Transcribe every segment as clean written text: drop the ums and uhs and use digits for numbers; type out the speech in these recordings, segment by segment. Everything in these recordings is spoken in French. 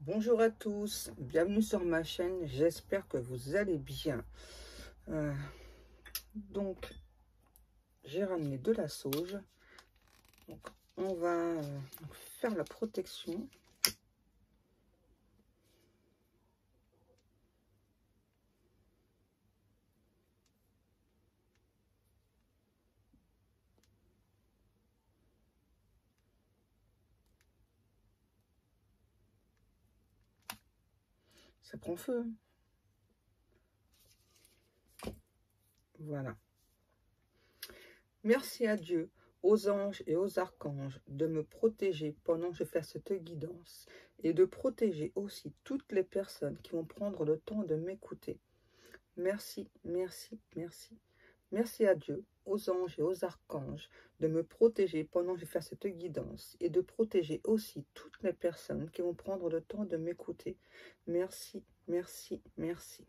Bonjour à tous, bienvenue sur ma chaîne, j'espère que vous allez bien. Donc, j'ai ramené de la sauge. Donc, on va faire la protection. Ça prend feu. Voilà. Merci à Dieu, aux anges et aux archanges de me protéger pendant que je fais cette guidance et de protéger aussi toutes les personnes qui vont prendre le temps de m'écouter. Merci, merci, merci. Merci à Dieu, aux anges et aux archanges de me protéger pendant que je fais cette guidance et de protéger aussi toutes les personnes qui vont prendre le temps de m'écouter. Merci, merci, merci.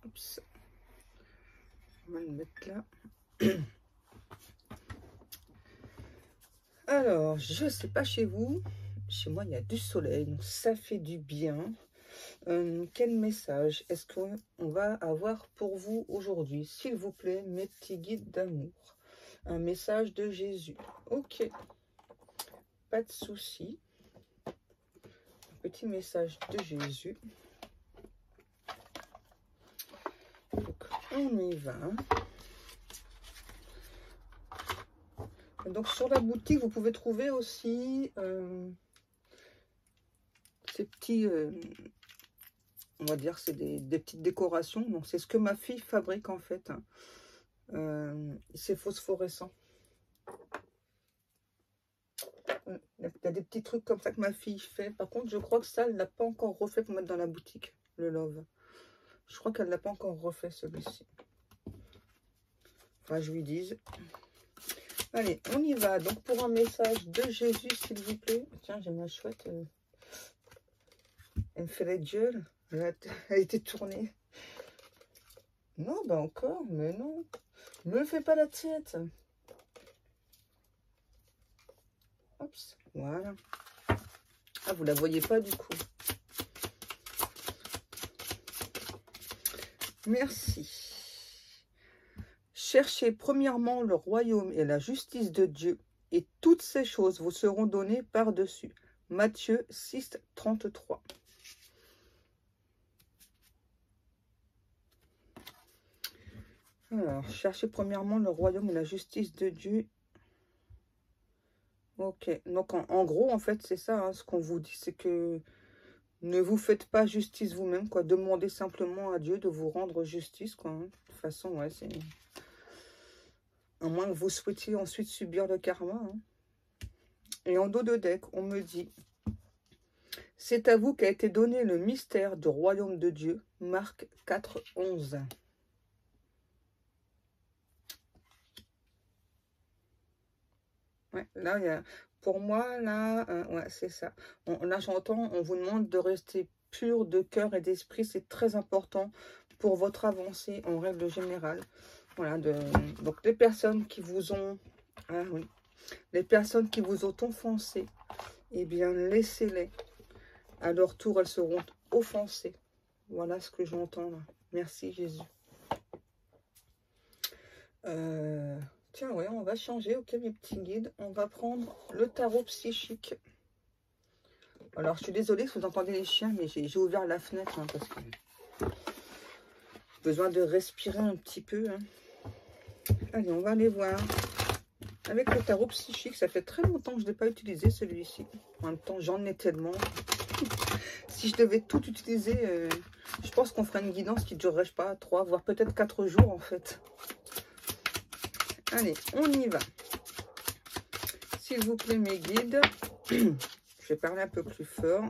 Oups. On va le mettre là. Alors, je ne sais pas chez vous, chez moi il y a du soleil, donc ça fait du bien. Quel message est-ce qu'on va avoir pour vous aujourd'hui? S'il vous plaît, mes petits guides d'amour. Un message de Jésus. Ok, pas de souci. Petit message de Jésus. Donc, on y va. Donc, sur la boutique, vous pouvez trouver aussi ces petits... on va dire c'est des petites décorations. Donc, c'est ce que ma fille fabrique en fait. C'est phosphorescent. Il y a des petits trucs comme ça que ma fille fait. Par contre, je crois que ça, elle ne l'a pas encore refait pour mettre dans la boutique, le Love. Je crois qu'elle ne l'a pas encore refait, celui-ci. Enfin, je lui dise. Allez, on y va. Donc, pour un message de Jésus, s'il vous plaît. Tiens, j'ai ma chouette. Elle me fait les yeux. Elle a été tournée. Non, bah encore, mais non. Me fais pas la tête. Oups, voilà. Ah, vous la voyez pas du coup. Merci. Cherchez premièrement le royaume et la justice de Dieu, et toutes ces choses vous seront données par-dessus. Matthieu 6, 33. Alors, cherchez premièrement le royaume et la justice de Dieu. Ok, donc en gros, en fait, c'est ça, hein, ce qu'on vous dit, c'est que ne vous faites pas justice vous-même, quoi. Demandez simplement à Dieu de vous rendre justice, quoi. Hein. De toute façon, ouais, c'est... À moins que vous souhaitiez ensuite subir le karma. Hein. Et en dos de deck, on me dit... C'est à vous qu'a été donné le mystère du royaume de Dieu. Marc 4, 11. Ouais, là, il y a... Pour moi, là, ouais, c'est ça. Là, j'entends, on vous demande de rester pur de cœur et d'esprit. C'est très important pour votre avancée en règle générale. Voilà, donc les personnes qui vous ont... Ah oui. Les personnes qui vous ont offensé, eh bien, laissez-les. À leur tour, elles seront offensées. Voilà ce que j'entends là. Merci Jésus. Tiens, ouais, on va changer. Ok, mes petits guides. On va prendre le tarot psychique. Alors, je suis désolée si vous entendez les chiens, mais j'ai ouvert la fenêtre hein, parce que j'ai besoin de respirer un petit peu. Hein. Allez, on va aller voir. Avec le tarot psychique, ça fait très longtemps que je ne l'ai pas utilisé celui-ci. En même temps, j'en ai tellement. Si je devais tout utiliser, je pense qu'on ferait une guidance qui ne durerait pas 3, voire peut-être 4 jours en fait. Allez, on y va. S'il vous plaît, mes guides, je vais parler un peu plus fort.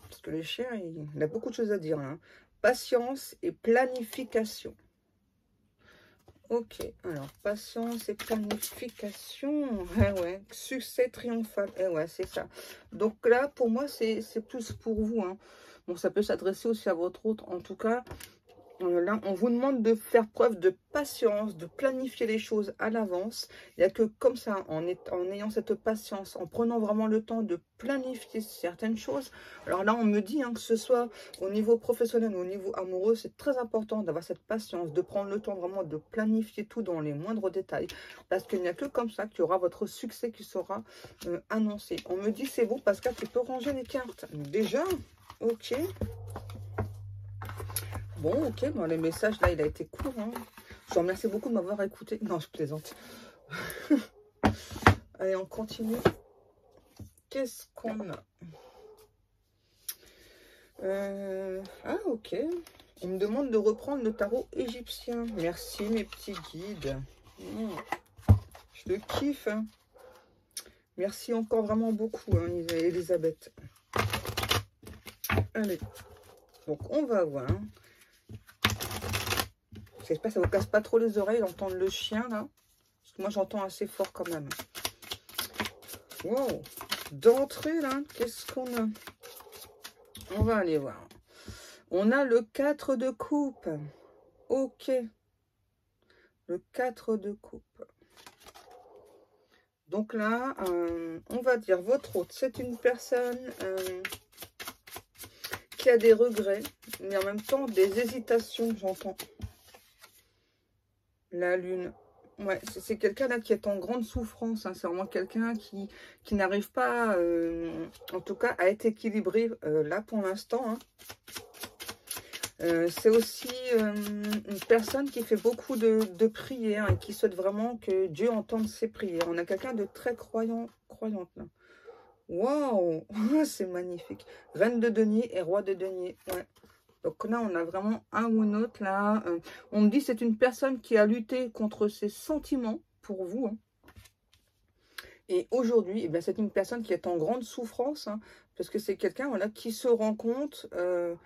Parce que le chien, il a beaucoup de choses à dire. Hein. Patience et planification. Ok, alors, patience et planification. Ouais. Succès triomphal. Ouais, c'est ça. Donc là, pour moi, c'est plus pour vous. Hein. Bon, ça peut s'adresser aussi à votre autre. En tout cas, Là, on vous demande de faire preuve de patience, de planifier les choses à l'avance. Il n'y a que comme ça, en ayant cette patience, en prenant vraiment le temps de planifier certaines choses. Alors là, on me dit, hein, que ce soit au niveau professionnel ou au niveau amoureux, c'est très important d'avoir cette patience, de prendre le temps vraiment de planifier tout dans les moindres détails. Parce qu'il n'y a que comme ça qu'il y aura votre succès qui sera annoncé. On me dit, c'est bon, Pascal, tu peux ranger les cartes. Déjà, ok. Bon, ok, bon, les messages, là, il a été court. Hein. Je vous remercie beaucoup de m'avoir écouté. Non, je plaisante. Allez, on continue. Qu'est-ce qu'on a? Ah, ok. On me demande de reprendre le tarot égyptien. Merci, mes petits guides. Je le kiffe. Hein. Merci encore vraiment beaucoup, hein, Elisabeth. Allez. Donc, on va voir. J'espère que ça ne vous casse pas trop les oreilles d'entendre le chien, là. Parce que moi, j'entends assez fort quand même. Wow. D'entrée, là, qu'est-ce qu'on a? On va aller voir. On a le 4 de coupe. Ok. Le 4 de coupe. Donc là, on va dire votre hôte, c'est une personne qui a des regrets, mais en même temps des hésitations, j'entends. La lune. Ouais, c'est quelqu'un là qui est en grande souffrance. Hein. C'est vraiment quelqu'un qui n'arrive pas, en tout cas, à être équilibré là pour l'instant. Hein. C'est aussi une personne qui fait beaucoup de prières et qui souhaite vraiment que Dieu entende ses prières. On a quelqu'un de très croyante là. Waouh, c'est magnifique. Reine de denier et roi de denier. Ouais. Donc là, on a vraiment un ou un autre là. On me dit c'est une personne qui a lutté contre ses sentiments pour vous. Hein. Et aujourd'hui, eh c'est une personne qui est en grande souffrance. Hein, parce que c'est quelqu'un voilà, qui se rend compte que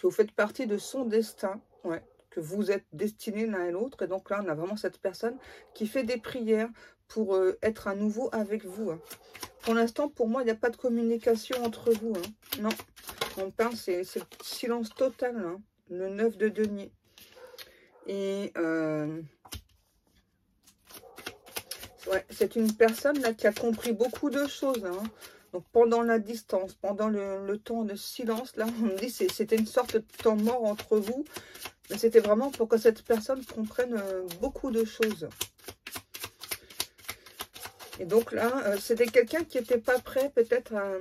vous faites partie de son destin. Ouais, que vous êtes destinés l'un et l'autre. Et donc là, on a vraiment cette personne qui fait des prières pour être à nouveau avec vous. Hein. Pour l'instant, pour moi, il n'y a pas de communication entre vous. Hein. Non. On parle, c'est silence total, hein, le 9 de denier. Et ouais, c'est une personne là qui a compris beaucoup de choses. Hein. Donc pendant la distance, pendant le temps de silence, là, on me dit que c'était une sorte de temps mort entre vous. Mais c'était vraiment pour que cette personne comprenne beaucoup de choses. Et donc là, c'était quelqu'un qui n'était pas prêt peut-être à...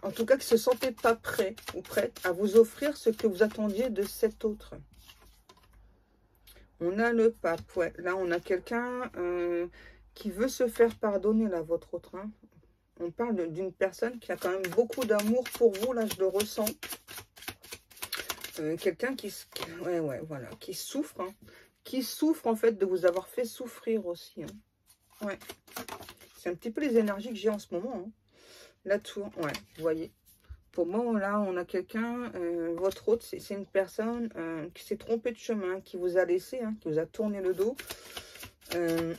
en tout cas, qui ne se sentait pas prêt ou prête à vous offrir ce que vous attendiez de cet autre. On a le pape. Ouais. Là, on a quelqu'un qui veut se faire pardonner, là, votre autre. Hein. On parle d'une personne qui a quand même beaucoup d'amour pour vous. Là, je le ressens. Quelqu'un ouais, voilà, qui souffre. Hein. Qui souffre, en fait, de vous avoir fait souffrir aussi. Hein. Ouais. C'est un petit peu les énergies que j'ai en ce moment. Hein. La tour, ouais, vous voyez. Pour moi, là, on a quelqu'un, votre hôte, c'est une personne qui s'est trompée de chemin, qui vous a laissé, hein, qui vous a tourné le dos.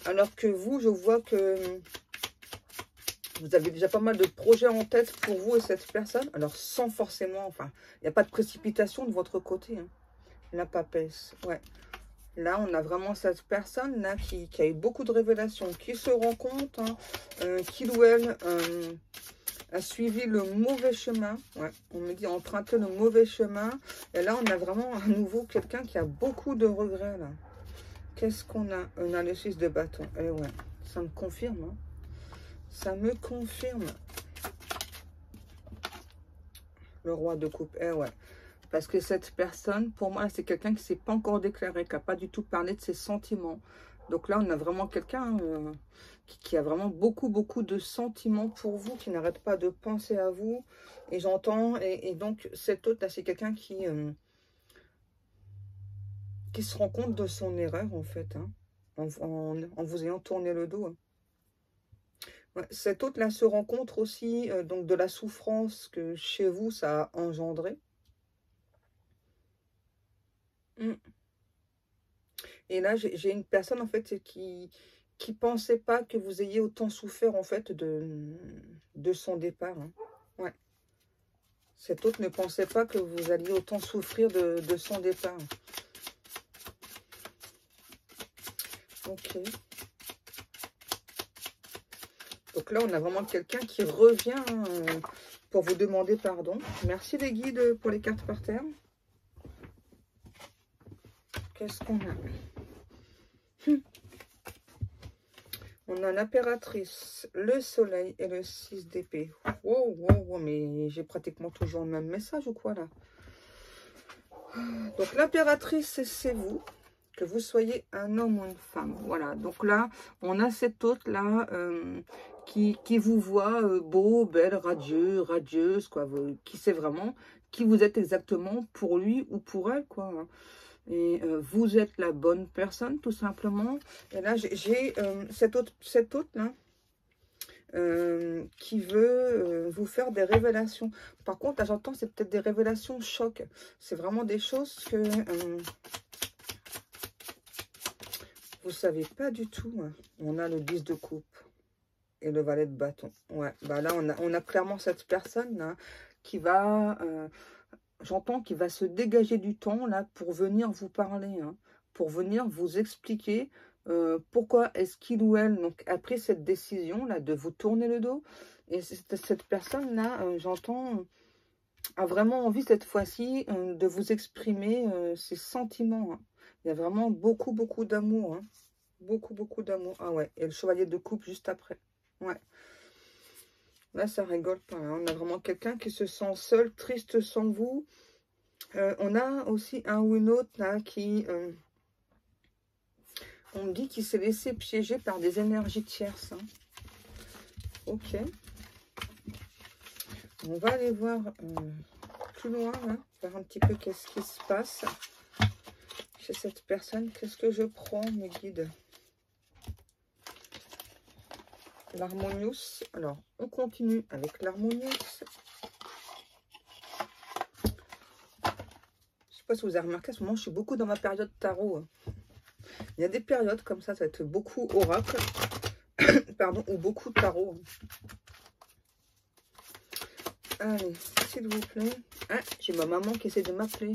Alors que vous, je vois que vous avez déjà pas mal de projets en tête pour vous et cette personne. Alors, sans forcément, enfin, il n'y a pas de précipitation de votre côté. Hein. La papesse, ouais. Là, on a vraiment cette personne-là qui a eu beaucoup de révélations, qui se rend compte, hein, qu'il ou elle... a suivi le mauvais chemin. Ouais, on me dit emprunter le mauvais chemin. Et là, on a vraiment à nouveau quelqu'un qui a beaucoup de regrets, là. Qu'est-ce qu'on a? On a le 6 de bâton. Eh ouais, ça me confirme. Hein. Ça me confirme. Le roi de coupe. Eh ouais. Parce que cette personne, pour moi, c'est quelqu'un qui ne s'est pas encore déclaré, qui n'a pas du tout parlé de ses sentiments. Donc là, on a vraiment quelqu'un qui a vraiment beaucoup de sentiments pour vous, qui n'arrête pas de penser à vous. Et j'entends, et donc cet autre là, c'est quelqu'un qui se rend compte de son erreur, en fait, hein, en vous ayant tourné le dos. Hein. Ouais, cet autre là se rend compte aussi donc de la souffrance que chez vous, ça a engendré. Et là, j'ai une personne, en fait, qui pensait pas que vous ayez autant souffert, en fait, de son départ. Hein. Ouais. Cet autre ne pensait pas que vous alliez autant souffrir de son départ. Ok. Donc là, on a vraiment quelqu'un qui revient pour vous demander pardon. Merci les guides pour les cartes par terre. Qu'est-ce qu'on a? On a l'impératrice, le soleil et le 6 d'épée. Wow, wow, wow, mais j'ai pratiquement toujours le même message ou quoi là? Donc l'impératrice, c'est vous. Que vous soyez un homme ou une femme. Voilà, donc là, on a cet autre-là qui vous voit beau, belle, radieux, radieuse, quoi. Qui sait vraiment qui vous êtes exactement pour lui ou pour elle, quoi. Et vous êtes la bonne personne, tout simplement. Et là, j'ai cet autre-là qui veut vous faire des révélations. Par contre, là, j'entends, c'est peut-être des révélations choc. C'est vraiment des choses que... vous savez pas du tout. Hein. On a le 10 de coupe et le valet de bâton. Ouais, bah là, on a clairement cette personne là qui va... j'entends qu'il va se dégager du temps là pour venir vous parler. Hein, pour venir vous expliquer pourquoi est-ce qu'il ou elle donc, a pris cette décision là de vous tourner le dos. Et cette personne là, j'entends... a vraiment envie cette fois-ci de vous exprimer ses sentiments. Hein. Il y a vraiment beaucoup, beaucoup d'amour. Hein. Beaucoup, beaucoup d'amour. Ah ouais, et le chevalier de coupe juste après. Ouais. Là, ça rigole pas. Hein. On a vraiment quelqu'un qui se sent seul, triste sans vous. On a aussi un ou une autre là qui... on me dit qu'il s'est laissé piéger par des énergies tierces. Hein. Ok. On va aller voir plus loin, hein, voir un petit peu qu'est-ce qui se passe chez cette personne. Qu'est-ce que je prends, mes guides? L'harmonious. Alors, on continue avec l'harmonious. Je ne sais pas si vous avez remarqué, à ce moment, je suis beaucoup dans ma période tarot. Hein. Il y a des périodes comme ça va être beaucoup oracle, pardon, ou beaucoup tarot. Allez, s'il vous plaît. Ah, j'ai ma maman qui essaie de m'appeler.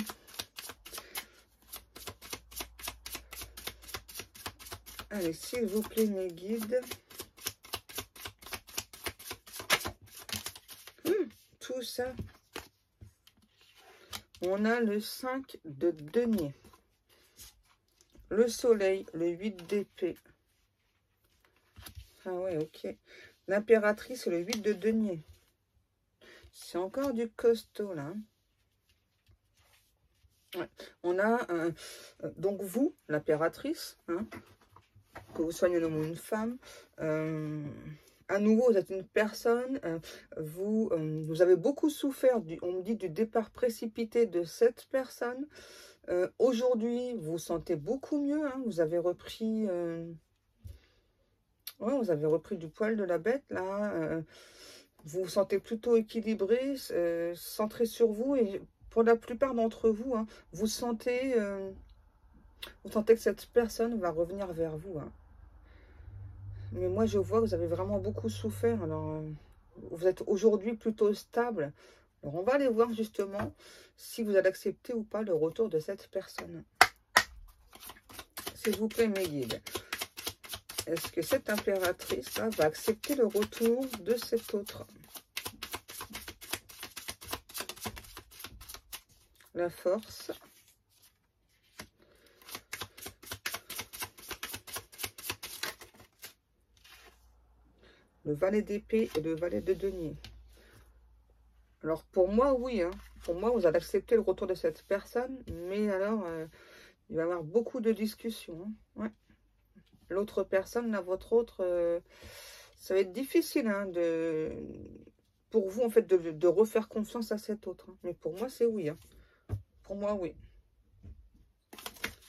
Allez, s'il vous plaît, mes guides. Tout ça. On a le 5 de denier. Le soleil, le 8 d'épée. Ah ouais, ok. L'impératrice, le 8 de denier. C'est encore du costaud, là. Ouais. On a, donc vous, l'impératrice, hein, que vous soyez un homme ou une femme, à nouveau, vous êtes une personne, vous avez beaucoup souffert, on me dit, du départ précipité de cette personne. Aujourd'hui, vous vous sentez beaucoup mieux, hein, vous avez repris... ouais, vous avez repris du poil de la bête, là. Vous vous sentez plutôt équilibré, centré sur vous. Et pour la plupart d'entre vous, hein, vous sentez que cette personne va revenir vers vous. Hein. Mais moi, je vois que vous avez vraiment beaucoup souffert. Alors, vous êtes aujourd'hui plutôt stable. Alors, on va aller voir justement si vous allez accepter ou pas le retour de cette personne. S'il vous plaît, mes guides. Est-ce que cette impératrice là, va accepter le retour de cet autre? La force. Le valet d'épée et le valet de denier. Alors, pour moi, oui. Hein. Pour moi, vous allez accepter le retour de cette personne. Mais alors, il va y avoir beaucoup de discussions. Hein. Ouais. L'autre personne, là, votre autre, ça va être difficile hein, pour vous, en fait, de refaire confiance à cet autre. Hein. Mais pour moi, c'est oui. Hein. Pour moi, oui.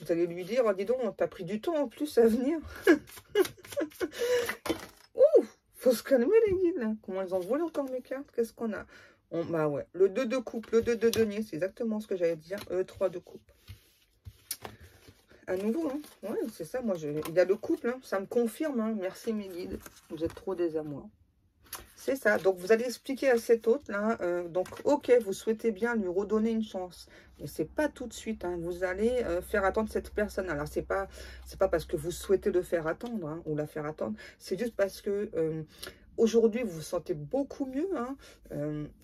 Vous allez lui dire, oh, dis donc, t'as pris du temps en plus à venir. Ouh, faut se calmer les guides, là. Comment ils ont volé encore mes cartes? Qu'est-ce qu'on a? Bah ouais, le 2 de coupe, le 2 de denier, c'est exactement ce que j'allais dire. 3 de coupe. À nouveau, hein. Ouais, c'est ça, moi, il y a le couple, hein. Ça me confirme, hein. Merci mes guides. Vous êtes trop des amours. c'est ça. Donc, vous allez expliquer à cet autre, là, donc, ok, vous souhaitez bien lui redonner une chance. Mais c'est pas tout de suite, hein. Vous allez faire attendre cette personne. Alors, c'est pas parce que vous souhaitez le faire attendre, hein, ou la faire attendre. C'est juste parce que aujourd'hui, vous vous sentez beaucoup mieux, hein.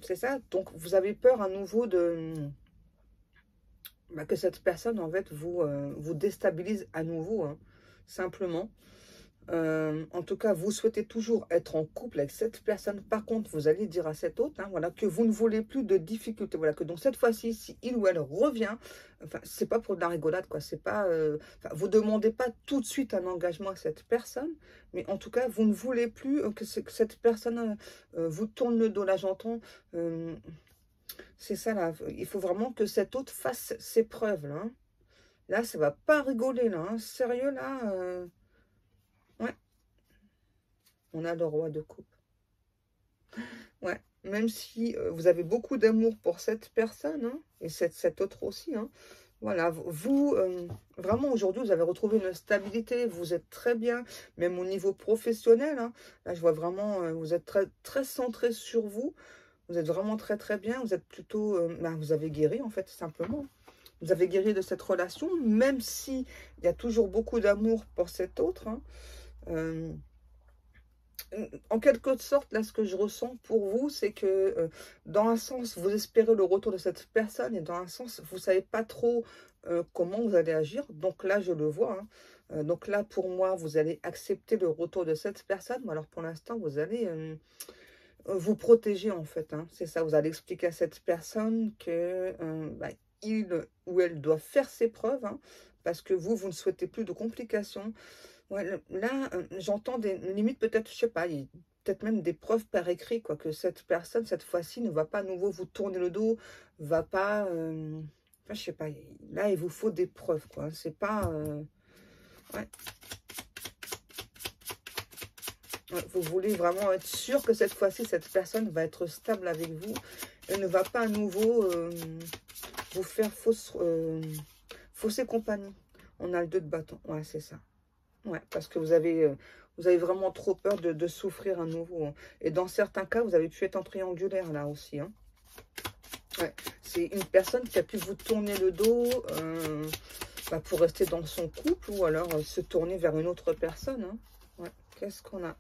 C'est ça. Donc, vous avez peur à nouveau de... que cette personne, en fait, vous déstabilise à nouveau, hein, simplement. En tout cas, vous souhaitez toujours être en couple avec cette personne. Par contre, vous allez dire à cet autre, hein, voilà, que vous ne voulez plus de difficultés. Voilà, que donc cette fois-ci, si il ou elle revient, enfin, c'est pas pour de la rigolade, quoi. C'est pas, vous demandez pas tout de suite un engagement à cette personne, mais en tout cas, vous ne voulez plus que cette personne vous tourne le dos. Là, j'entends. C'est ça, là. Il faut vraiment que cet autre fasse ses preuves, là, hein. Là, ça va pas rigoler, là, hein. Sérieux, là. Ouais. On a le roi de coupe. Ouais. Même si vous avez beaucoup d'amour pour cette personne, hein, et cette autre aussi, hein. Voilà, vous, vraiment, aujourd'hui, vous avez retrouvé une stabilité. Vous êtes très bien, même au niveau professionnel, hein. Là, je vois vraiment, vous êtes très, très centré sur vous. Vous êtes vraiment très, très bien. Vous êtes plutôt... vous avez guéri, en fait, simplement. Vous avez guéri de cette relation, même si il y a toujours beaucoup d'amour pour cet autre, hein. En quelque sorte, là, ce que je ressens pour vous, c'est que dans un sens, vous espérez le retour de cette personne, et dans un sens, vous ne savez pas trop comment vous allez agir. Donc là, je le vois, hein. Donc là, pour moi, vous allez accepter le retour de cette personne. Alors pour l'instant, vous allez vous protéger, en fait, hein. C'est ça, vous allez expliquer à cette personne que il ou elle doit faire ses preuves, hein, parce que vous ne souhaitez plus de complications. Ouais, là, j'entends des limites, peut-être, je sais pas, peut-être même des preuves par écrit, quoi, que cette personne, cette fois-ci, ne va pas à nouveau vous tourner le dos, va pas... enfin, je sais pas, là, il vous faut des preuves, quoi. C'est pas... ouais. Ouais, vous voulez vraiment être sûr que cette fois-ci, cette personne va être stable avec vous et ne va pas à nouveau vous faire fausser compagnie. On a le 2 de bâton, ouais, c'est ça. Ouais, parce que vous avez vraiment trop peur de souffrir à nouveau, hein. Et dans certains cas, vous avez pu être en triangulaire, là aussi, hein. Ouais, c'est une personne qui a pu vous tourner le dos pour rester dans son couple, ou alors se tourner vers une autre personne, hein. Ouais, qu'est-ce qu'on a?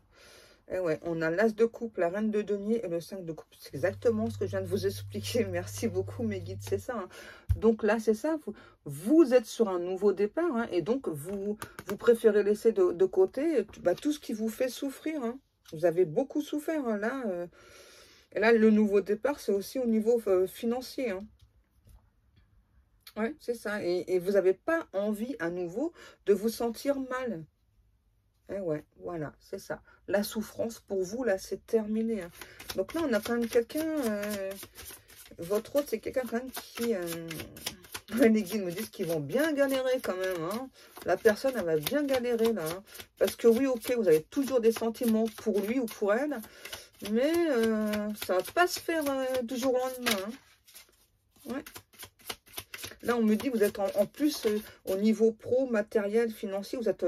Et ouais, on a l'as de coupe, la reine de denier et le 5 de coupe. C'est exactement ce que je viens de vous expliquer. Merci beaucoup, mes guides, c'est ça, hein. Donc là, c'est ça, vous êtes sur un nouveau départ, hein, et donc vous préférez laisser de côté tout ce qui vous fait souffrir, hein. Vous avez beaucoup souffert, hein, là. Et là, le nouveau départ, c'est aussi au niveau financier, hein. Ouais, c'est ça. Et vous n'avez pas envie à nouveau de vous sentir mal. Eh ouais, voilà, c'est ça. La souffrance, pour vous, là, c'est terminé, hein. Donc là, on a quand même quelqu'un... votre autre, c'est quelqu'un quand même qui... les guides me disent qu'ils vont bien galérer quand même, hein. La personne, elle va bien galérer, là, hein. Parce que oui, ok, vous avez toujours des sentiments pour lui ou pour elle. Mais ça va pas se faire du jour au lendemain, hein. Ouais. Là, on me dit, vous êtes en plus au niveau pro, matériel, financier, vous êtes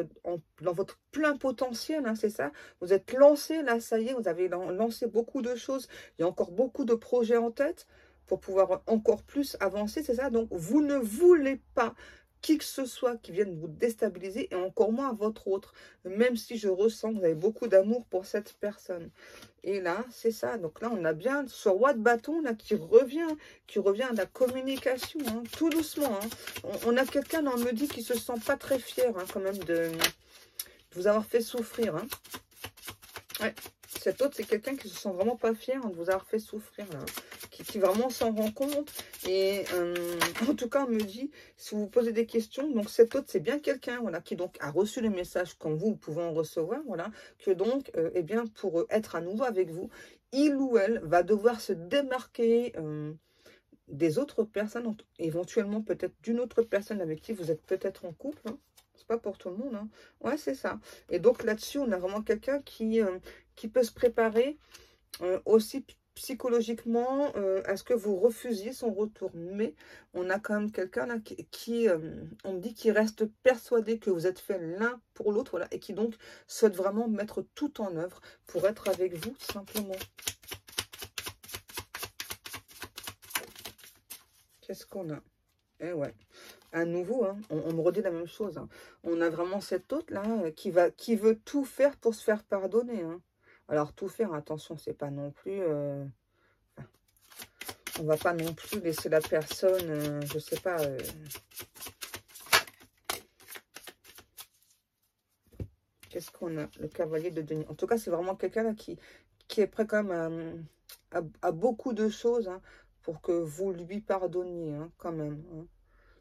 dans votre plein potentiel, hein, c'est ça. Vous êtes lancé, là, ça y est, vous avez lancé beaucoup de choses. Il y a encore beaucoup de projets en tête pour pouvoir encore plus avancer, c'est ça. Donc, vous ne voulez pas qui que ce soit qui vienne vous déstabiliser, et encore moins votre autre, même si je ressens que vous avez beaucoup d'amour pour cette personne. Et là, c'est ça. Donc là, on a bien ce roi de bâton là qui revient à la communication, hein, tout doucement, hein. On a quelqu'un, on me dit, qui se sent pas très fier, hein, quand même de vous avoir fait souffrir, hein. Ouais. Cet autre, c'est quelqu'un qui se sent vraiment pas fier, hein, de vous avoir fait souffrir, là, qui vraiment s'en rend compte. Et en tout cas, on me dit, si vous vous posez des questions, donc cet autre, c'est bien quelqu'un, voilà, qui donc a reçu le message comme vous pouvez en recevoir, voilà, que donc, eh bien, pour être à nouveau avec vous, il ou elle va devoir se démarquer des autres personnes, éventuellement peut-être d'une autre personne avec qui vous êtes peut-être en couple, hein. C'est pas pour tout le monde, hein. Ouais, c'est ça. Et donc là-dessus, on a vraiment quelqu'un qui peut se préparer aussi psychologiquement à ce que vous refusiez son retour. Mais on a quand même quelqu'un là qui on me dit, qui reste persuadé que vous êtes fait l'un pour l'autre, voilà, et qui donc souhaite vraiment mettre tout en œuvre pour être avec vous, tout simplement. Qu'est-ce qu'on a? Eh ouais, à nouveau, hein, on me redit la même chose. Hein. On a vraiment cet autre là qui veut tout faire pour se faire pardonner. Hein. Alors tout faire, attention, c'est pas non plus... on va pas non plus laisser la personne, je sais pas... Qu'est-ce qu'on a? Le cavalier de denier. En tout cas, c'est vraiment quelqu'un là qui est prêt quand même à beaucoup de choses, hein, pour que vous lui pardonniez, hein, quand même. Hein.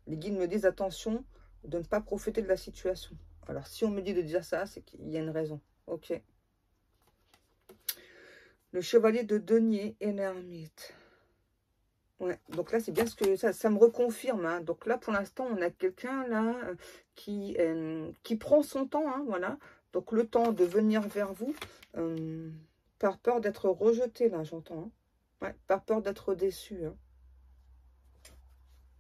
Les guides me disent attention de ne pas profiter de la situation. Alors, si on me dit de dire ça, c'est qu'il y a une raison. Ok. Le chevalier de denier et l'ermite. Ouais, donc là, c'est bien ce que ça me reconfirme. Hein. Donc là, pour l'instant, on a quelqu'un là qui prend son temps, hein, voilà. Donc le temps de venir vers vous, par peur d'être rejeté, là, j'entends. Hein. Ouais, par peur d'être déçu. Hein.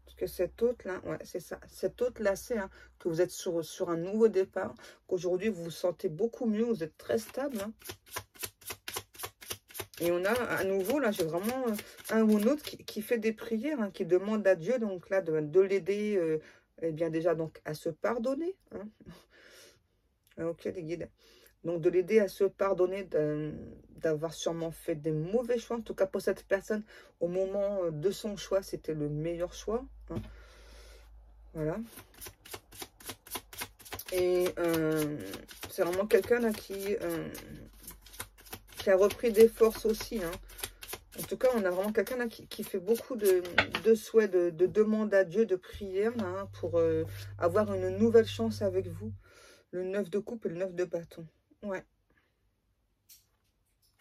Parce que cet autre là, ouais, c'est ça. Cet autre là, c'est hein, que vous êtes sur un nouveau départ, qu'aujourd'hui vous vous sentez beaucoup mieux, vous êtes très stable. Hein. Et on a à nouveau, là, j'ai vraiment un ou un autre qui fait des prières, hein, qui demande à Dieu, donc là, de l'aider, eh bien déjà, donc, à se pardonner. Hein. Ok, les guides. Donc, de l'aider à se pardonner d'avoir sûrement fait des mauvais choix. En tout cas, pour cette personne, au moment de son choix, c'était le meilleur choix. Hein. Voilà. Et c'est vraiment quelqu'un là qui a repris des forces aussi. Hein. En tout cas, on a vraiment quelqu'un là qui fait beaucoup de souhaits, de demandes à Dieu, de prières là, hein, pour avoir une nouvelle chance avec vous. Le 9 de coupe et le 9 de bâton. Ouais.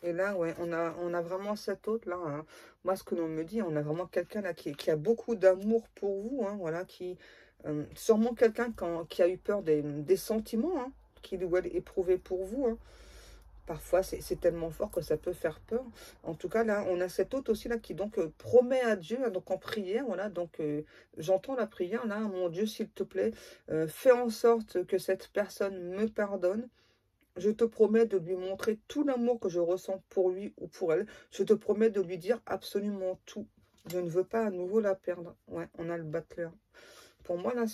Et là, ouais, on a vraiment cet autre là. Hein. Moi, ce que l'on me dit, on a vraiment quelqu'un là qui a beaucoup d'amour pour vous. Hein, voilà, sûrement quelqu'un qui a eu peur des sentiments hein, qu'il doit éprouver pour vous. Hein. Parfois, c'est tellement fort que ça peut faire peur. En tout cas, là, on a cet autre aussi là qui donc promet à Dieu, hein, donc en prière, voilà. Donc, j'entends la prière là, mon Dieu, s'il te plaît, fais en sorte que cette personne me pardonne. Je te promets de lui montrer tout l'amour que je ressens pour lui ou pour elle. Je te promets de lui dire absolument tout. Je ne veux pas à nouveau la perdre. Ouais, on a le battleur. Pour moi, là,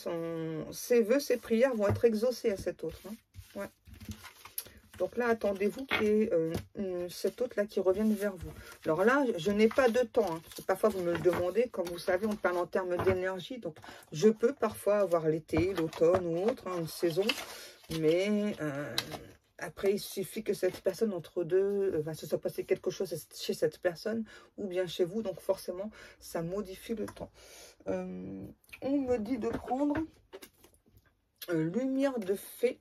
ses vœux, ses prières vont être exaucés à cet autre. Hein. Ouais. Donc là, attendez-vous qu'il y ait cet autre-là qui revienne vers vous. Alors là, je n'ai pas de temps. Hein. Parfois, vous me le demandez. Comme vous savez, on parle en termes d'énergie. Donc, je peux parfois avoir l'été, l'automne ou autre, hein, une saison. Mais après, il suffit que cette personne, entre deux, se soit passé quelque chose chez cette personne ou bien chez vous. Donc, forcément, ça modifie le temps. On me dit de prendre Lumière de Fée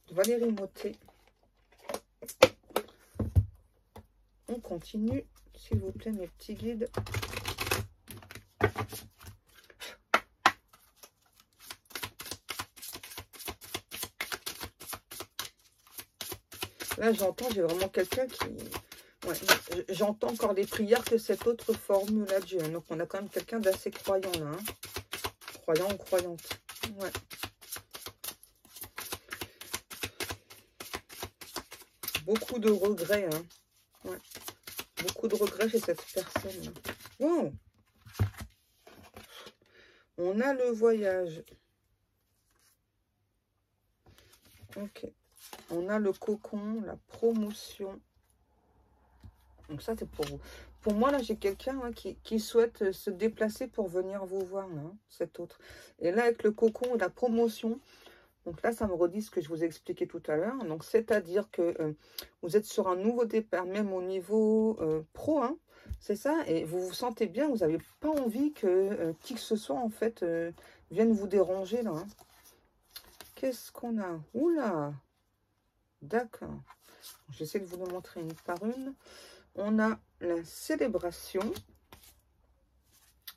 de Valérie Mottet. On continue, s'il vous plaît, mes petits guides. Là, j'entends, j'ai vraiment quelqu'un qui... Ouais, j'entends encore les prières que cette autre formule à Dieu. Donc, on a quand même quelqu'un d'assez croyant, là. Hein. Croyant ou croyante. Ouais. Beaucoup de regrets, hein. Ouais. Beaucoup de regrets chez cette personne. Wow. On a le voyage. Ok. On a le cocon, la promotion. Donc ça, c'est pour vous. Pour moi, là, j'ai quelqu'un hein, qui souhaite se déplacer pour venir vous voir, là, hein, cet autre. Et là, avec le cocon, la promotion... Donc là, ça me redit ce que je vous ai expliqué tout à l'heure. Donc, c'est-à-dire que vous êtes sur un nouveau départ, même au niveau pro, hein, c'est ça. Et vous vous sentez bien, vous n'avez pas envie que qui que ce soit, en fait, vienne vous déranger, là. Hein. Qu'est-ce qu'on a? Oula! D'accord. J'essaie de vous le montrer une par une. On a la célébration.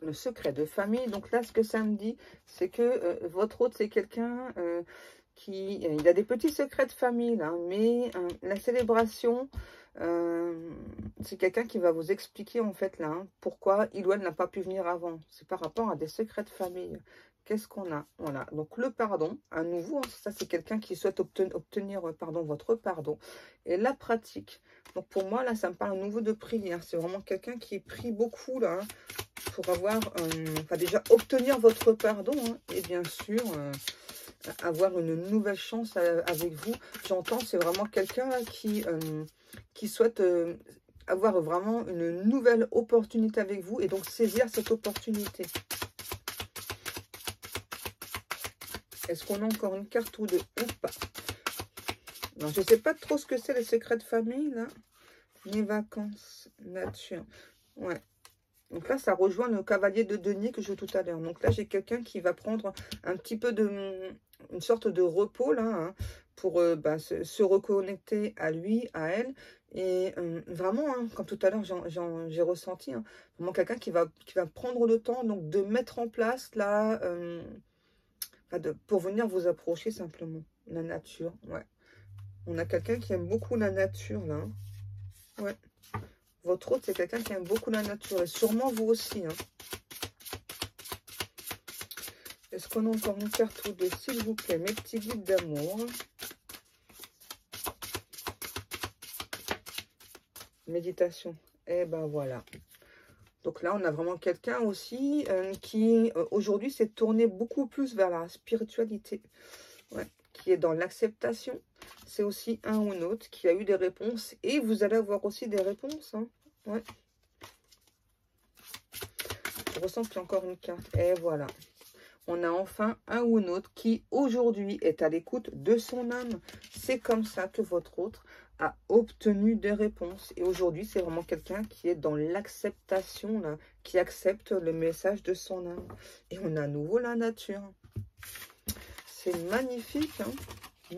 Le secret de famille. Donc là, ce que ça me dit, c'est que votre hôte, c'est quelqu'un il a des petits secrets de famille, là, mais la célébration, C'est quelqu'un qui va vous expliquer en fait là, hein, pourquoi il ou elle n'a pas pu venir avant. C'est par rapport à des secrets de famille. Qu'est-ce qu'on a? Voilà, donc le pardon, à nouveau, hein, ça c'est quelqu'un qui souhaite obtenir pardon, votre pardon. Et la pratique. Donc pour moi, là, ça me parle à nouveau de prière. C'est vraiment quelqu'un qui prie beaucoup là, hein, pour avoir, enfin déjà obtenir votre pardon, hein, et bien sûr avoir une nouvelle chance avec vous. J'entends, c'est vraiment quelqu'un qui souhaite avoir vraiment une nouvelle opportunité avec vous et donc saisir cette opportunité. Est-ce qu'on a encore une carte ou deux ou pas? Non, je ne sais pas trop ce que c'est les secrets de famille là. Les vacances, nature. Ouais. Donc là, ça rejoint le cavalier de denier que je joue tout à l'heure. Donc là, j'ai quelqu'un qui va prendre un petit peu une sorte de repos là, hein, pour se reconnecter à lui, à elle. Et vraiment, hein, comme tout à l'heure, j'ai ressenti, hein, vraiment quelqu'un qui va prendre le temps donc, de mettre en place là, pour venir vous approcher simplement. La nature, ouais. On a quelqu'un qui aime beaucoup la nature là. Hein. Ouais. Votre autre, c'est quelqu'un qui aime beaucoup la nature. Et sûrement vous aussi. Hein. Est-ce qu'on a encore une carte ou deux, s'il vous plaît, mes petits guides d'amour? Méditation. Et ben voilà. Donc là, on a vraiment quelqu'un aussi qui, aujourd'hui, s'est tourné beaucoup plus vers la spiritualité. Ouais. Qui est dans l'acceptation. C'est aussi un ou un autre qui a eu des réponses. Et vous allez avoir aussi des réponses. Hein. Ouais. Je ressens qu'il y a encore une carte. Et voilà. On a enfin un ou un autre qui, aujourd'hui, est à l'écoute de son âme. C'est comme ça que votre autre a obtenu des réponses. Et aujourd'hui, c'est vraiment quelqu'un qui est dans l'acceptation, qui accepte le message de son âme. Et on a à nouveau la nature. C'est magnifique, hein?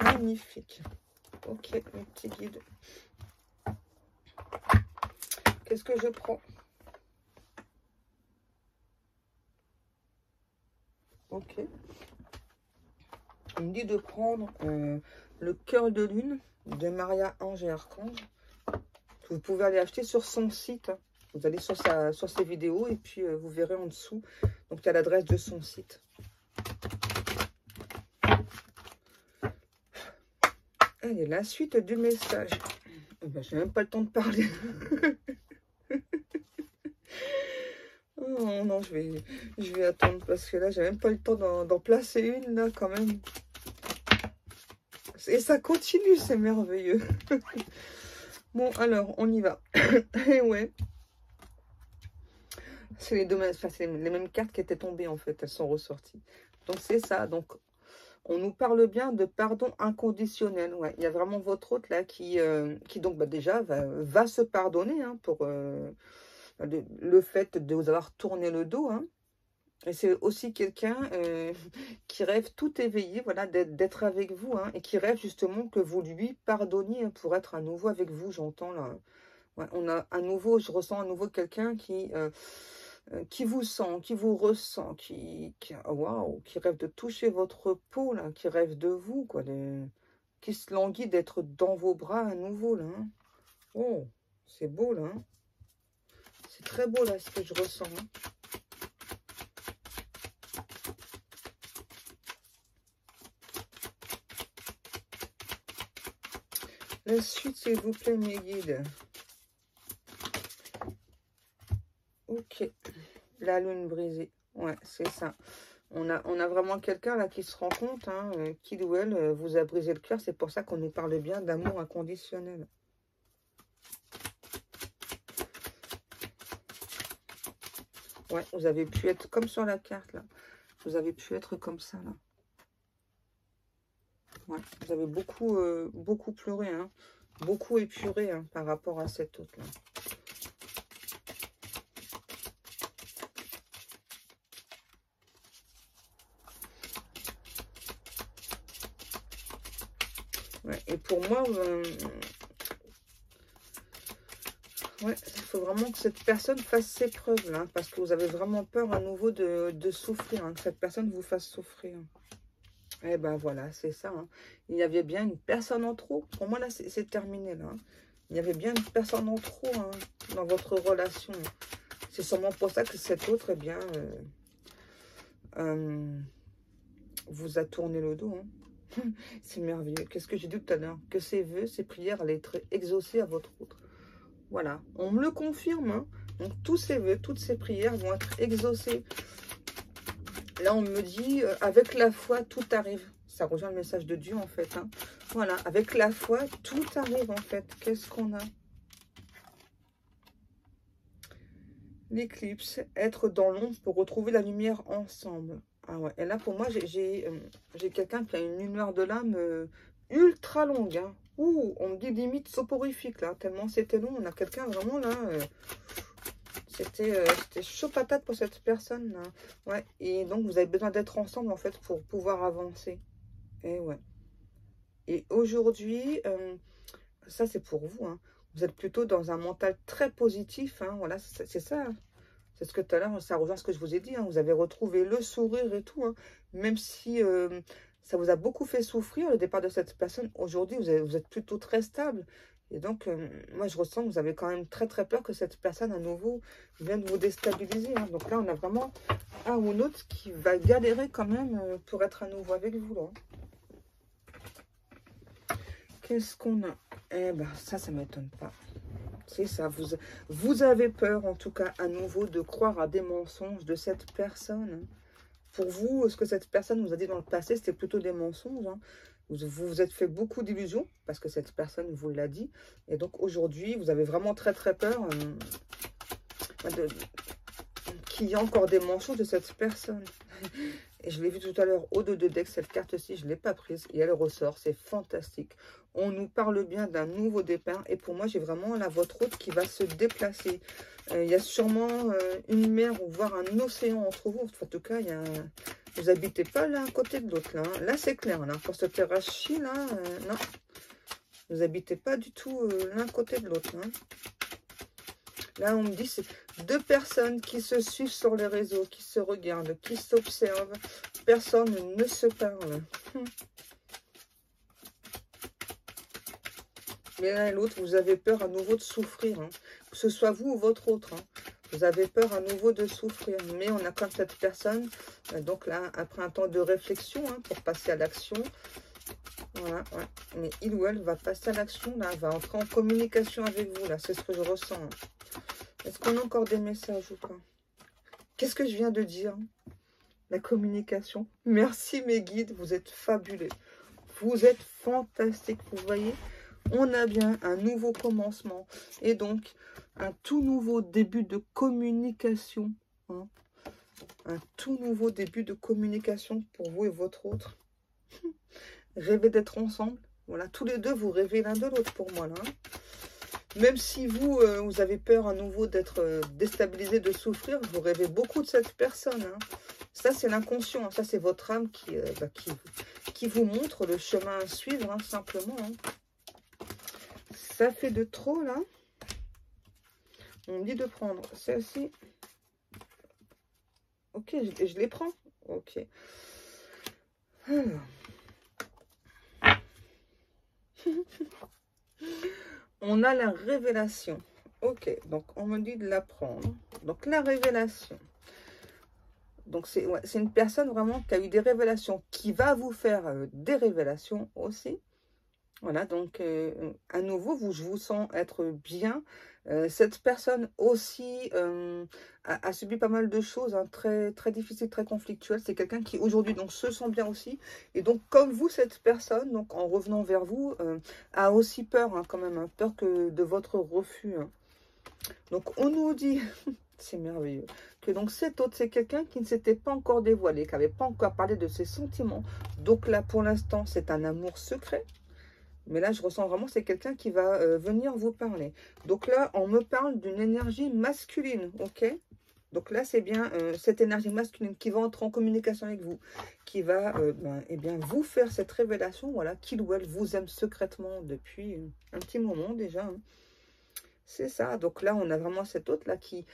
Magnifique. Ok, mes petits guides. Qu'est-ce que je prends? Ok. Il me dit de prendre le cœur de lune de Maria Ange et Archange. Vous pouvez aller acheter sur son site. Vous allez sur ses vidéos et puis vous verrez en dessous. Donc il y a l'adresse de son site. Allez, la suite du message. Ben, j'ai même pas le temps de parler. Oh non, je vais attendre parce que là, j'ai même pas le temps d'en placer une, là, quand même. Et ça continue, c'est merveilleux. Bon, alors, on y va. Et ouais. C'est les mêmes cartes qui étaient tombées, en fait. Elles sont ressorties. Donc, c'est ça. Donc, on nous parle bien de pardon inconditionnel. Ouais. Il y a vraiment votre hôte, là, qui donc, déjà, va se pardonner, hein, pour le fait de vous avoir tourné le dos, hein. Et c'est aussi quelqu'un qui rêve tout éveillé, voilà, d'être avec vous, hein, et qui rêve justement que vous lui pardonniez pour être à nouveau avec vous, j'entends là. Ouais, on a à nouveau, je ressens à nouveau quelqu'un qui vous sent, qui vous ressent, waouh, qui rêve de toucher votre peau, là, qui rêve de vous, quoi, qui se languit d'être dans vos bras à nouveau, là. Hein. Oh, c'est beau, là. Hein. C'est très beau, là, ce que je ressens. Hein. La suite, s'il vous plaît, mes guides. Ok. La lune brisée. Ouais, c'est ça. On a vraiment quelqu'un là qui se rend compte, hein, qu'il ou elle vous a brisé le cœur. C'est pour ça qu'on nous parle bien d'amour inconditionnel. Ouais, vous avez pu être comme sur la carte, là. Vous avez pu être comme ça, là. Ouais, vous avez beaucoup pleuré, hein. Beaucoup épuré, hein, par rapport à cette autre, là. Ouais, et pour moi, ouais, il faut vraiment que cette personne fasse ses preuves, là, parce que vous avez vraiment peur à nouveau de souffrir, hein, que cette personne vous fasse souffrir. Eh ben voilà, c'est ça. Hein. Il y avait bien une personne en trop. Pour moi, là, c'est terminé, là. Hein. Il y avait bien une personne en trop hein, dans votre relation. C'est sûrement pour ça que cet autre, eh bien, vous a tourné le dos. Hein. C'est merveilleux. Qu'est-ce que j'ai dit tout à l'heure? Que ses vœux, ses prières allaient être exaucées à votre autre. Voilà. On me le confirme. Hein. Donc, tous ses vœux, toutes ses prières vont être exaucées. Là, on me dit, avec la foi, tout arrive. Ça rejoint le message de Dieu, en fait. Hein. Voilà. Avec la foi, tout arrive, en fait. Qu'est-ce qu'on a? L'éclipse. Être dans l'ombre pour retrouver la lumière ensemble. Ah ouais. Et là, pour moi, j'ai quelqu'un qui a une lumière de l'âme ultra longue. Hein. Ouh, on me dit limite soporifique, là. Tellement c'était long. On a quelqu'un vraiment, là... C'était chaud patate pour cette personne là. Ouais. Et donc vous avez besoin d'être ensemble en fait pour pouvoir avancer. Et ouais. Et aujourd'hui, ça c'est pour vous. Hein. Vous êtes plutôt dans un mental très positif. Hein. Voilà, c'est ça. C'est ce que tout à l'heure, ça rejoint ce que je vous ai dit. Hein. Vous avez retrouvé le sourire et tout. Hein. Même si ça vous a beaucoup fait souffrir le départ de cette personne. Aujourd'hui, vous êtes plutôt très stable. Et donc, moi, je ressens que vous avez quand même très, très peur que cette personne, à nouveau, vienne vous déstabiliser. Hein. Donc là, on a vraiment un ou l'autre qui va galérer quand même pour être à nouveau avec vous. Là. Qu'est-ce qu'on a? Eh ben, ça ne m'étonne pas. C'est ça. Vous avez peur, en tout cas, à nouveau, de croire à des mensonges de cette personne. Hein. Pour vous, ce que cette personne vous a dit dans le passé, c'était plutôt des mensonges. Hein. Vous vous êtes fait beaucoup d'illusions parce que cette personne vous l'a dit. Et donc aujourd'hui, vous avez vraiment très très peur qu'il y ait encore des mensonges de cette personne. Et je l'ai vu tout à l'heure au dos de deck, cette carte-ci, je ne l'ai pas prise. Et elle ressort, c'est fantastique. On nous parle bien d'un nouveau départ. Et pour moi, j'ai vraiment là votre hôte qui va se déplacer. Il y a sûrement une mer ou voire un océan entre vous. En tout cas, il y a vous n'habitez pas l'un à côté de l'autre. Là, c'est clair. Là, pour ce terrachi, là, non. Vous n'habitez pas du tout l'un à côté de l'autre. Hein. Là, on me dit, c'est deux personnes qui se suivent sur les réseaux, qui se regardent, qui s'observent. Personne ne se parle. Mais l'un et l'autre, vous avez peur à nouveau de souffrir. Hein. Que ce soit vous ou votre autre. Hein. Vous avez peur à nouveau de souffrir. Mais on a comme cette personne. Donc là, après un temps de réflexion, hein, pour passer à l'action. Voilà, ouais. Mais il ou elle va passer à l'action. Là, va entrer en communication avec vous. Là, c'est ce que je ressens. Hein. Est-ce qu'on a encore des messages ou pas? Qu'est-ce que je viens de dire? La communication. Merci mes guides, vous êtes fabuleux. Vous êtes fantastiques, vous voyez. On a bien un nouveau commencement. Et donc, un tout nouveau début de communication. Hein. Un tout nouveau début de communication pour vous et votre autre. Rêvez d'être ensemble. Voilà, tous les deux, vous rêvez l'un de l'autre pour moi, là. Même si vous, vous avez peur à nouveau d'être déstabilisé, de souffrir, vous rêvez beaucoup de cette personne. Hein. Ça, c'est l'inconscient. Hein. Ça, c'est votre âme qui vous montre le chemin à suivre, hein, simplement. Hein. Ça fait de trop, là. On me dit de prendre celle-ci. Ok, je les prends. Ok. Alors. On a la révélation. Ok, donc on me dit de la prendre. Donc la révélation. Donc c'est une personne vraiment qui a eu des révélations, qui va vous faire des révélations aussi. Voilà, donc à nouveau, je vous sens être bien. Cette personne aussi a subi pas mal de choses, hein, très, très difficiles, très conflictuelles. C'est quelqu'un qui aujourd'hui donc se sent bien aussi. Et donc comme vous, cette personne, donc en revenant vers vous, a aussi peur, hein, quand même, hein, peur que de votre refus. Hein. Donc on nous dit, c'est merveilleux, que donc cet autre, c'est quelqu'un qui ne s'était pas encore dévoilé, qui n'avait pas encore parlé de ses sentiments. Donc là, pour l'instant, c'est un amour secret. Mais là, je ressens vraiment, c'est quelqu'un qui va venir vous parler. Donc là, on me parle d'une énergie masculine, ok? Donc là, c'est bien cette énergie masculine qui va entrer en communication avec vous, qui va eh bien, vous faire cette révélation, voilà, qu'il ou elle vous aime secrètement depuis un petit moment déjà. Hein. C'est ça. Donc là, on a vraiment cet autre là qui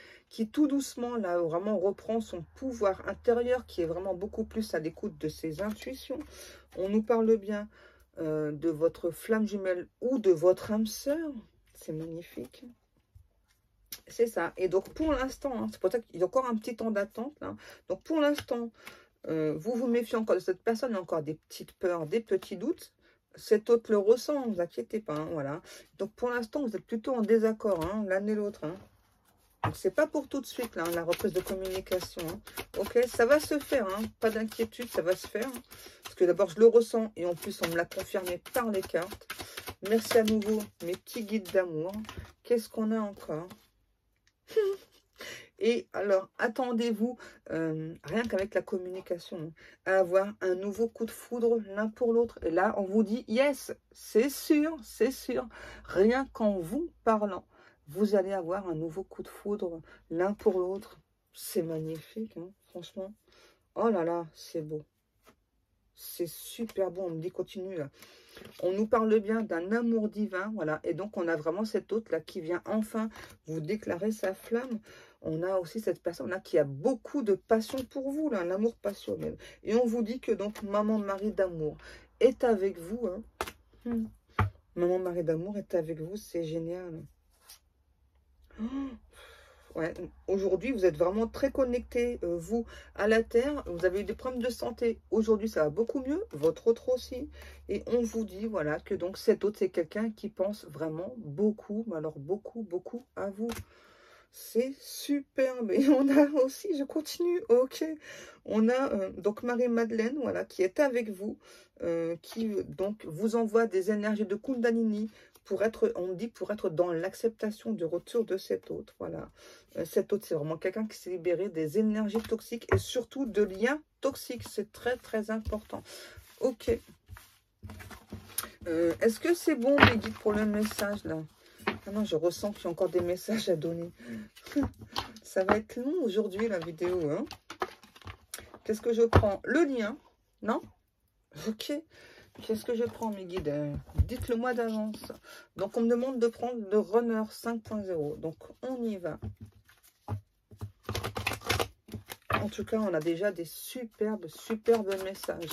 tout doucement, là, vraiment reprend son pouvoir intérieur, qui est vraiment beaucoup plus à l'écoute de ses intuitions. On nous parle bien de votre flamme jumelle ou de votre âme sœur. c'est magnifique. C'est ça. Et donc, pour l'instant, hein, c'est pour ça qu'il y a encore un petit temps d'attente. Donc, pour l'instant, vous vous méfiez encore de cette personne, il y a encore des petites peurs, des petits doutes. Cet autre le ressent, ne vous inquiétez pas. Hein, voilà. Donc, pour l'instant, vous êtes plutôt en désaccord, hein, l'un et l'autre. Hein. Donc, c'est pas pour tout de suite, là, la reprise de communication. Hein. Ok, ça va se faire, hein, pas d'inquiétude, ça va se faire. Hein, parce que d'abord, je le ressens, et en plus, on me l'a confirmé par les cartes. Merci à nouveau, mes petits guides d'amour. Qu'est-ce qu'on a encore? Et alors, attendez-vous, rien qu'avec la communication, à avoir un nouveau coup de foudre l'un pour l'autre. Et là, on vous dit, yes, c'est sûr, rien qu'en vous parlant, vous allez avoir un nouveau coup de foudre l'un pour l'autre. C'est magnifique, hein, franchement. Oh là là, c'est beau. C'est super bon, on me dit continue là. On nous parle bien d'un amour divin, voilà. Et donc, on a vraiment cet autre là qui vient enfin vous déclarer sa flamme. On a aussi cette personne-là qui a beaucoup de passion pour vous, là, un amour passionnel. Et on vous dit que donc, maman Marie d'amour est avec vous. Hein. Maman Marie d'amour est avec vous, c'est génial. Oh. Ouais, aujourd'hui, vous êtes vraiment très connectés, vous, à la Terre. Vous avez eu des problèmes de santé. Aujourd'hui, ça va beaucoup mieux. Votre autre aussi. Et on vous dit, voilà, que donc cet autre, c'est quelqu'un qui pense vraiment beaucoup, mais alors beaucoup, beaucoup à vous. C'est superbe. Et on a aussi, je continue, ok. On a donc Marie-Madeleine, voilà, qui est avec vous, qui donc vous envoie des énergies de Kundalini, pour être, on dit, pour être dans l'acceptation du retour de cet autre, voilà. Cet autre, c'est vraiment quelqu'un qui s'est libéré des énergies toxiques et surtout de liens toxiques. C'est très, très important. Ok. Est-ce que c'est bon, mes guides, pour le message, là? Ah non, je ressens qu'il y a encore des messages à donner. Ça va être long aujourd'hui, la vidéo, hein. Qu'est-ce que je prends? Le lien? Non? Ok. Qu'est-ce que je prends, mes guides? Dites-le moi d'avance. Donc, on me demande de prendre le Runner 5.0. Donc, on y va. En tout cas, on a déjà des superbes messages.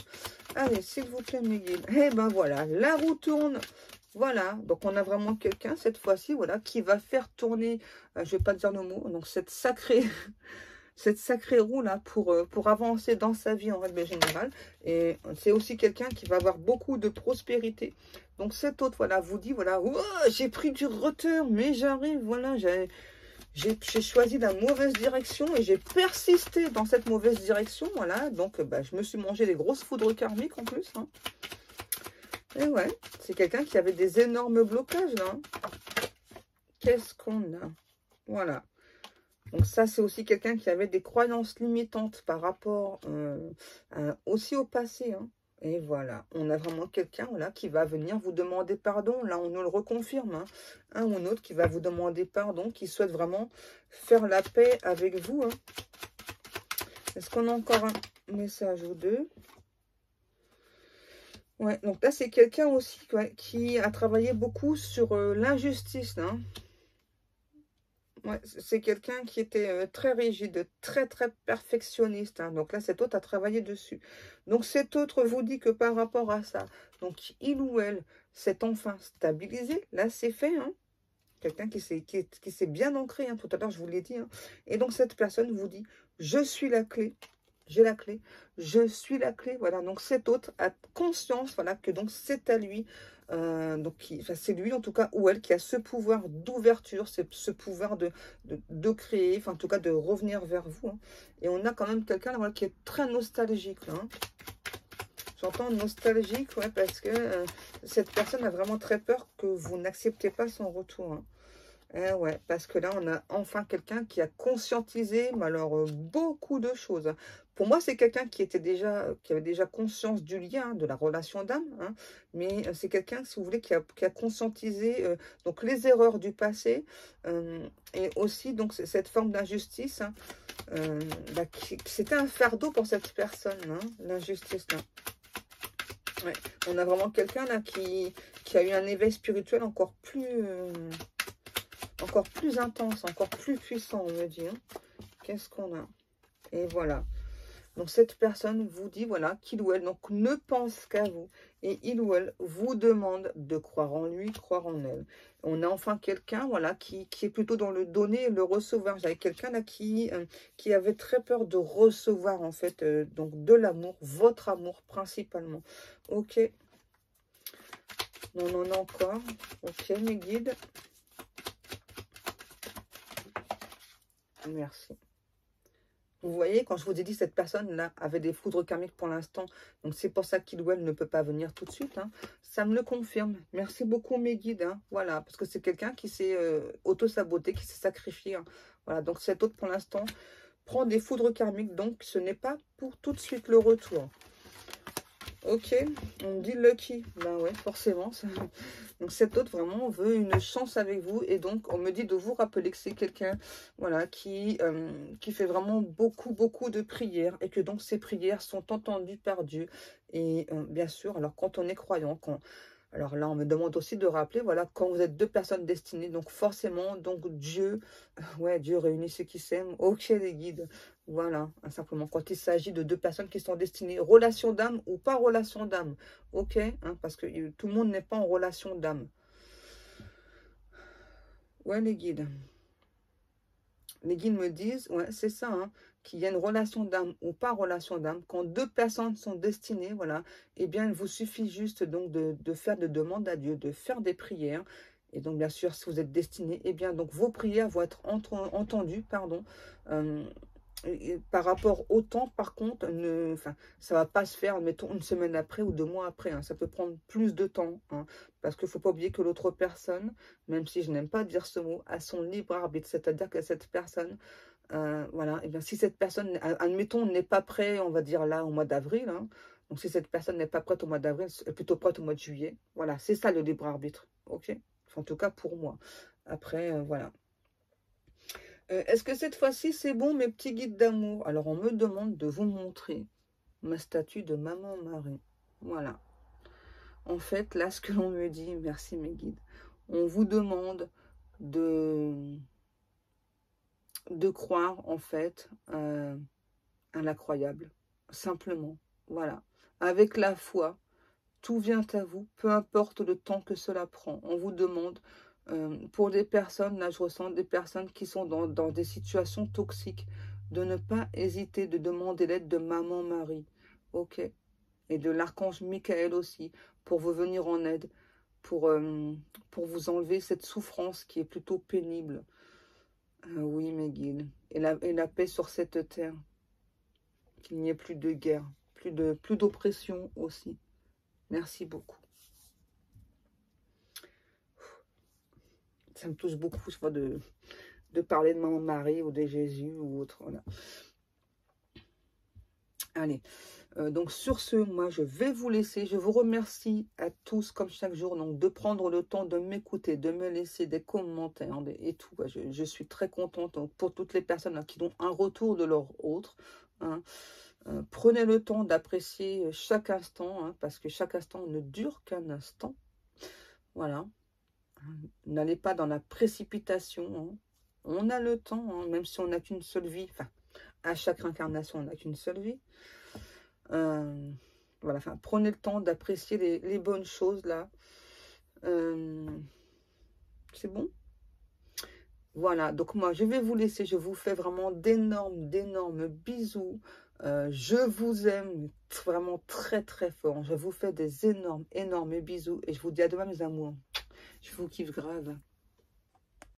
Allez, s'il vous plaît, mes guides. Eh ben voilà, la roue tourne. Voilà, donc on a vraiment quelqu'un, cette fois-ci, voilà, qui va faire tourner, je ne vais pas dire le mot, donc cette sacrée roue-là pour avancer dans sa vie en règle générale. Et c'est aussi quelqu'un qui va avoir beaucoup de prospérité. Donc cet autre, voilà, vous dit, voilà, oh, j'ai pris du retard, mais j'arrive, voilà, j'ai choisi la mauvaise direction et j'ai persisté dans cette mauvaise direction, voilà. Donc, bah, je me suis mangé des grosses foudres karmiques en plus, hein. Et ouais, c'est quelqu'un qui avait des énormes blocages, là. Qu'est-ce qu'on a? Voilà. Donc ça, c'est aussi quelqu'un qui avait des croyances limitantes par rapport aussi au passé, hein. Et voilà, on a vraiment quelqu'un, voilà, qui va venir vous demander pardon. Là, on nous le reconfirme, hein. Un ou un autre qui va vous demander pardon, qui souhaite vraiment faire la paix avec vous, hein. Est-ce qu'on a encore un message ou deux? Ouais, donc là, c'est quelqu'un aussi, ouais, qui a travaillé beaucoup sur l'injustice, hein. Ouais, c'est quelqu'un qui était très rigide, très perfectionniste, hein. Donc là, cet autre a travaillé dessus. Donc cet autre vous dit que par rapport à ça, donc il ou elle s'est enfin stabilisé. Là, c'est fait, hein. Quelqu'un qui s'est bien ancré, hein. Tout à l'heure, je vous l'ai dit, hein. Et donc cette personne vous dit, je suis la clé. J'ai la clé, je suis la clé, voilà. Donc cet autre a conscience, voilà, que donc c'est à lui, enfin, c'est lui en tout cas, ou elle, qui a ce pouvoir d'ouverture, ce pouvoir de créer, enfin en tout cas de revenir vers vous, hein. Et on a quand même quelqu'un voilà, qui est très nostalgique, là, hein. J'entends nostalgique, ouais, parce que cette personne a vraiment très peur que vous n'acceptez pas son retour, hein. Eh ouais, parce que là, on a enfin quelqu'un qui a conscientisé, mais alors beaucoup de choses. Pour moi, c'est quelqu'un qui avait déjà conscience du lien, de la relation d'âme, hein, mais c'est quelqu'un, si vous voulez, qui a conscientisé donc les erreurs du passé et aussi donc cette forme d'injustice, hein, bah, c'était un fardeau pour cette personne, hein, l'injustice là. Ouais. On a vraiment quelqu'un là qui a eu un éveil spirituel encore plus intense, encore plus puissant, on me dit, hein. Qu'est-ce qu'on a? Et voilà. Donc, cette personne vous dit, voilà, qu'il ou elle donc, ne pense qu'à vous. Et il ou elle vous demande de croire en lui, croire en elle. On a enfin quelqu'un, voilà, qui est plutôt dans le donner et le recevoir. J'avais quelqu'un là qui avait très peur de recevoir, en fait, donc de l'amour, votre amour principalement. Ok. On en a encore. Ok, mes guides. Merci. Vous voyez, quand je vous ai dit, cette personne-là avait des foudres karmiques pour l'instant. Donc, c'est pour ça qu'il ou elle ne peut pas venir tout de suite. Hein. Ça me le confirme. Merci beaucoup, mes guides. Hein. Voilà, parce que c'est quelqu'un qui s'est auto-saboté, qui s'est sacrifié. Hein. Voilà, donc cet autre, pour l'instant, prend des foudres karmiques. Donc, ce n'est pas pour tout de suite le retour. Ok, on me dit lucky. Ben ouais, forcément. Ça... Donc cet autre vraiment veut une chance avec vous. Et donc on me dit de vous rappeler que c'est quelqu'un, voilà, qui fait vraiment beaucoup de prières. Et que donc ces prières sont entendues par Dieu. Et bien sûr, alors quand on est croyant, alors là, on me demande aussi de rappeler, voilà, quand vous êtes deux personnes destinées, donc forcément, donc Dieu, ouais, Dieu réunit ceux qui s'aiment, ok les guides, voilà, hein, simplement quand il s'agit de deux personnes qui sont destinées, relation d'âme ou pas relation d'âme, ok, hein, parce que tout le monde n'est pas en relation d'âme. Ouais les guides. Les guides me disent, ouais, c'est ça, hein, qu'il y a une relation d'âme ou pas relation d'âme. Quand deux personnes sont destinées, voilà, eh bien, il vous suffit juste donc de faire des demandes à Dieu, de faire des prières. Et donc, bien sûr, si vous êtes destiné, eh bien, donc vos prières vont être entendues, pardon. Et par rapport au temps, par contre, ça ne va pas se faire, mettons, une semaine après ou 2 mois après. Hein, ça peut prendre plus de temps. Hein, parce qu'il ne faut pas oublier que l'autre personne, même si je n'aime pas dire ce mot, a son libre arbitre. C'est-à-dire que cette personne, voilà, et bien si cette personne, admettons, n'est pas prête, on va dire là, au mois d'avril, hein, donc si cette personne n'est pas prête au mois d'avril, elle est plutôt prête au mois de juillet. Voilà, c'est ça le libre arbitre. Ok, enfin, en tout cas pour moi. Après, voilà. Est-ce que cette fois-ci, c'est bon, mes petits guides d'amour? Alors, on me demande de vous montrer ma statue de Maman Marie. Voilà. En fait, là, ce que l'on me dit, merci mes guides, on vous demande de croire, en fait, à l'incroyable. Simplement. Voilà. Avec la foi, tout vient à vous, peu importe le temps que cela prend. On vous demande... pour des personnes, là je ressens des personnes qui sont dans des situations toxiques, de ne pas hésiter de demander l'aide de Maman Marie, ok, et de l'archange Michael aussi, pour vous venir en aide, pour vous enlever cette souffrance qui est plutôt pénible. Oui mes guides, et la paix sur cette terre, qu'il n'y ait plus de guerre, plus d'oppression aussi. Merci beaucoup. Ça me touche beaucoup, je vois, de parler de Maman Marie ou de Jésus ou autre. Voilà. Allez, donc sur ce, moi je vais vous laisser. Je vous remercie à tous, comme chaque jour, donc de prendre le temps de m'écouter, de me laisser des commentaires et tout. Je suis très contente pour toutes les personnes là, qui ont un retour de leur autre. Hein. Prenez le temps d'apprécier chaque instant, hein, parce que chaque instant ne dure qu'un instant. Voilà. N'allez pas dans la précipitation. Hein. On a le temps, hein, même si on n'a qu'une seule vie. Enfin, à chaque incarnation, on n'a qu'une seule vie. Voilà, enfin, prenez le temps d'apprécier les bonnes choses, là. C'est bon? Voilà, donc moi, je vais vous laisser. Je vous fais vraiment d'énormes bisous. Je vous aime vraiment très fort. Je vous fais des énormes bisous. Et je vous dis à demain, mes amours. Je vous kiffe grave.